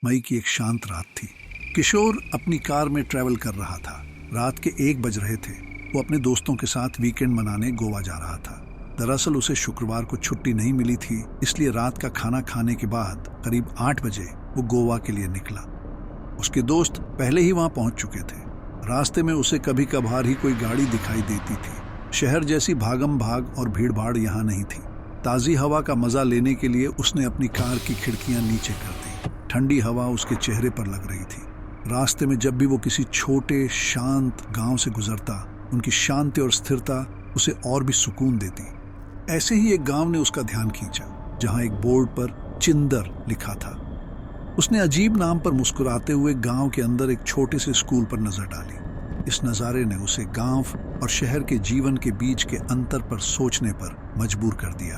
मई की एक शांत रात थी। किशोर अपनी कार में ट्रैवल कर रहा था। रात के 1 बज रहे थे। वो अपने दोस्तों के साथ वीकेंड मनाने गोवा जा रहा था। दरअसल उसे शुक्रवार को छुट्टी नहीं मिली थी, इसलिए रात का खाना खाने के बाद करीब 8 बजे वो गोवा के लिए निकला। उसके दोस्त पहले ही वहां पहुंच चुके थे। रास्ते में उसे कभी कभार ही कोई गाड़ी दिखाई देती थी। शहर जैसी भागम भाग और भीड़ भाड़ यहाँ नहीं थी। ताज़ी हवा का मजा लेने के लिए उसने अपनी कार की खिड़कियां नीचे कर दी। ठंडी हवा उसके चेहरे पर लग रही थी। रास्ते में जब भी वो किसी छोटे शांत गांव से गुजरता, उनकी शांति और स्थिरता उसे और भी सुकून देती। ऐसे ही एक गांव ने उसका ध्यान खींचा, जहां एक बोर्ड पर चिंदर लिखा था। उसने अजीब नाम पर मुस्कुराते हुए गांव के अंदर एक छोटे से स्कूल पर नजर डाली। इस नज़ारे ने उसे गांव और शहर के जीवन के बीच के अंतर पर सोचने पर मजबूर कर दिया।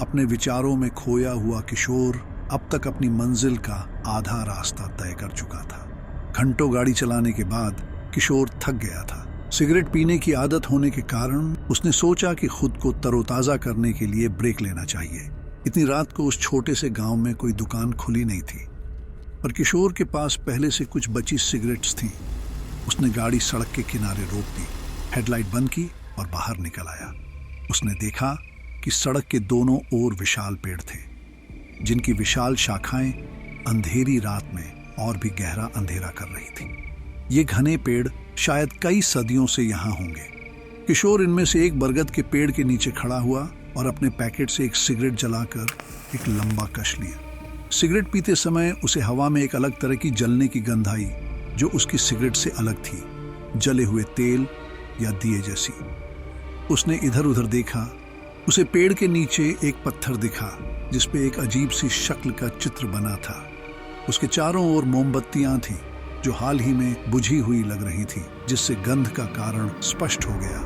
अपने विचारों में खोया हुआ किशोर अब तक अपनी मंजिल का आधा रास्ता तय कर चुका था। घंटों गाड़ी चलाने के बाद किशोर थक गया था। सिगरेट पीने की आदत होने के कारण उसने सोचा कि खुद को तरोताजा करने के लिए ब्रेक लेना चाहिए। इतनी रात को उस छोटे से गांव में कोई दुकान खुली नहीं थी, पर किशोर के पास पहले से कुछ बची सिगरेट्स थीं। उसने गाड़ी सड़क के किनारे रोक दी, हेडलाइट बंद की और बाहर निकल आया। उसने देखा कि सड़क के दोनों ओर विशाल पेड़ थे, जिनकी विशाल शाखाएं अंधेरी रात में और भी गहरा अंधेरा कर रही थी। ये घने पेड़ शायद कई सदियों से यहाँ होंगे। किशोर इनमें से एक बरगद के पेड़ के नीचे खड़ा हुआ और अपने पैकेट से एक सिगरेट जलाकर एक लंबा कश लिया। सिगरेट पीते समय उसे हवा में एक अलग तरह की जलने की गंध आई, जो उसकी सिगरेट से अलग थी, जले हुए तेल या दिए जैसी। उसने इधर उधर देखा। उसे पेड़ के नीचे एक पत्थर दिखा, जिसपे एक अजीब सी शक्ल का चित्र बना था। उसके चारों ओर मोमबत्तियां थीं, जो हाल ही में बुझी हुई लग रही थी, जिससे गंध का कारण स्पष्ट हो गया।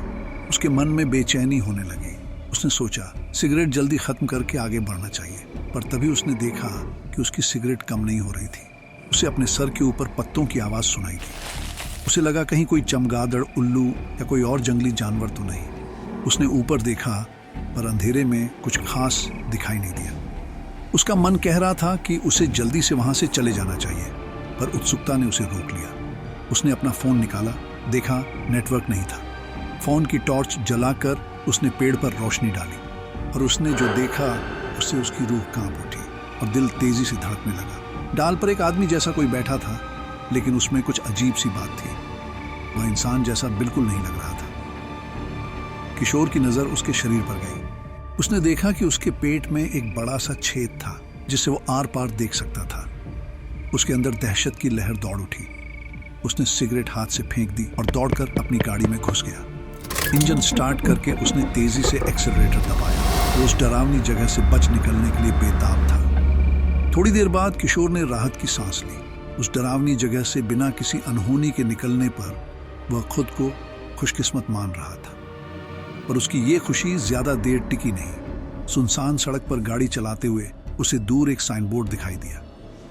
उसके मन में बेचैनी होने लगी। उसने सोचा सिगरेट जल्दी खत्म करके आगे बढ़ना चाहिए, पर तभी उसने देखा कि उसकी सिगरेट कम नहीं हो रही थी। उसे अपने सर के ऊपर पत्तों की आवाज़ सुनाई दी। उसे लगा कहीं कोई चमगादड़, उल्लू या कोई और जंगली जानवर तो नहीं। उसने ऊपर देखा, पर अंधेरे में कुछ खास दिखाई नहीं दिया। उसका मन कह रहा था कि उसे जल्दी से वहां से चले जाना चाहिए, पर उत्सुकता ने उसे रोक लिया। उसने अपना फ़ोन निकाला, देखा नेटवर्क नहीं था। फ़ोन की टॉर्च जलाकर उसने पेड़ पर रोशनी डाली, और उसने जो देखा उससे उसकी रूह कांप उठी और दिल तेजी से धड़कने लगा। डाल पर एक आदमी जैसा कोई बैठा था, लेकिन उसमें कुछ अजीब सी बात थी। वह इंसान जैसा बिल्कुल नहीं लग रहा था। किशोर की नज़र उसके शरीर पर गई। उसने देखा कि उसके पेट में एक बड़ा सा छेद था, जिससे वो आर पार देख सकता था। उसके अंदर दहशत की लहर दौड़ उठी। उसने सिगरेट हाथ से फेंक दी और दौड़कर अपनी गाड़ी में घुस गया। इंजन स्टार्ट करके उसने तेजी से एक्सेलरेटर दबाया। वो उस डरावनी जगह से बच निकलने के लिए बेताब था। थोड़ी देर बाद किशोर ने राहत की सांस ली। उस डरावनी जगह से बिना किसी अनहोनी के निकलने पर वह खुद को खुशकिस्मत मान रहा था, पर उसकी ये खुशी ज्यादा देर टिकी नहीं। सुनसान सड़क पर गाड़ी चलाते हुए उसे दूर एक साइन बोर्ड दिखाई दिया।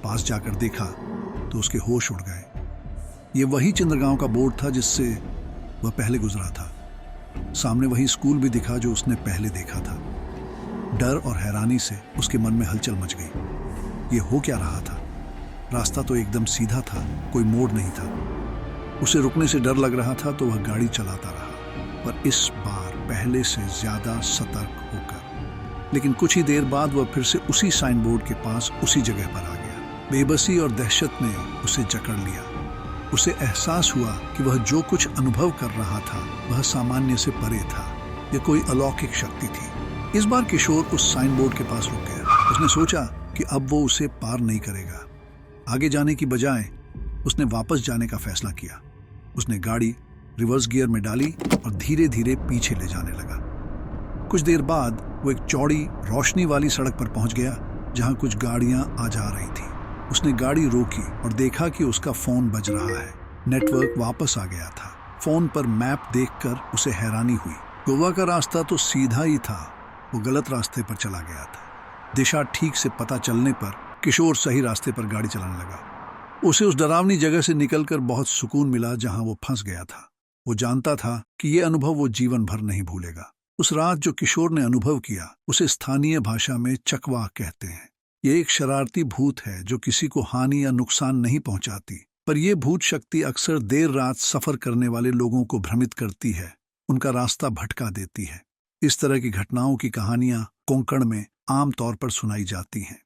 पास जाकर देखा तो उसके होश उड़ गए। ये वही चंद्रगांव का बोर्ड था जिससे वह पहले गुजरा था। सामने वही स्कूल भी दिखा जो उसने पहले देखा था। डर और हैरानी से उसके मन में हलचल मच गई। ये हो क्या रहा था? रास्ता तो एकदम सीधा था, कोई मोड़ नहीं था। उसे रुकने से डर लग रहा था, तो वह गाड़ी चलाता रहा, पर इस बार पहले से ज्यादा सतर्क होकर। लेकिन कुछ ही देर बाद वह फिर से उसी साइन बोर्ड के पास उसी जगह पर आ गया। बेबसी और दहशत ने उसे जकड़ लिया। उसे एहसास हुआ कि वह जो कुछ अनुभव कर रहा था वह सामान्य से परे था। यह कोई अलौकिक शक्ति थी। इस बार किशोर उस साइन बोर्ड के पास रुक गया। उसने सोचा कि अब वो उसे पार नहीं करेगा। आगे जाने की बजाय उसने वापस जाने का फैसला किया। उसने गाड़ी रिवर्स गियर में डाली और धीरे धीरे पीछे ले जाने लगा। कुछ देर बाद वो एक चौड़ी रोशनी वाली सड़क पर पहुंच गया, जहां कुछ गाड़ियां आ जा रही थी। उसने गाड़ी रोकी और देखा कि उसका फोन बज रहा है। नेटवर्क वापस आ गया था। फोन पर मैप देखकर उसे हैरानी हुई। गोवा का रास्ता तो सीधा ही था, वो गलत रास्ते पर चला गया था। दिशा ठीक से पता चलने पर किशोर सही रास्ते पर गाड़ी चलाने लगा। उसे उस डरावनी जगह से निकलकर बहुत सुकून मिला जहां वो फंस गया था। वो जानता था कि ये अनुभव वो जीवन भर नहीं भूलेगा। उस रात जो किशोर ने अनुभव किया उसे स्थानीय भाषा में चकवा कहते हैं। ये एक शरारती भूत है जो किसी को हानि या नुकसान नहीं पहुंचाती, पर यह भूत शक्ति अक्सर देर रात सफर करने वाले लोगों को भ्रमित करती है, उनका रास्ता भटका देती है। इस तरह की घटनाओं की कहानियां कोंकण में आम तौर पर सुनाई जाती हैं।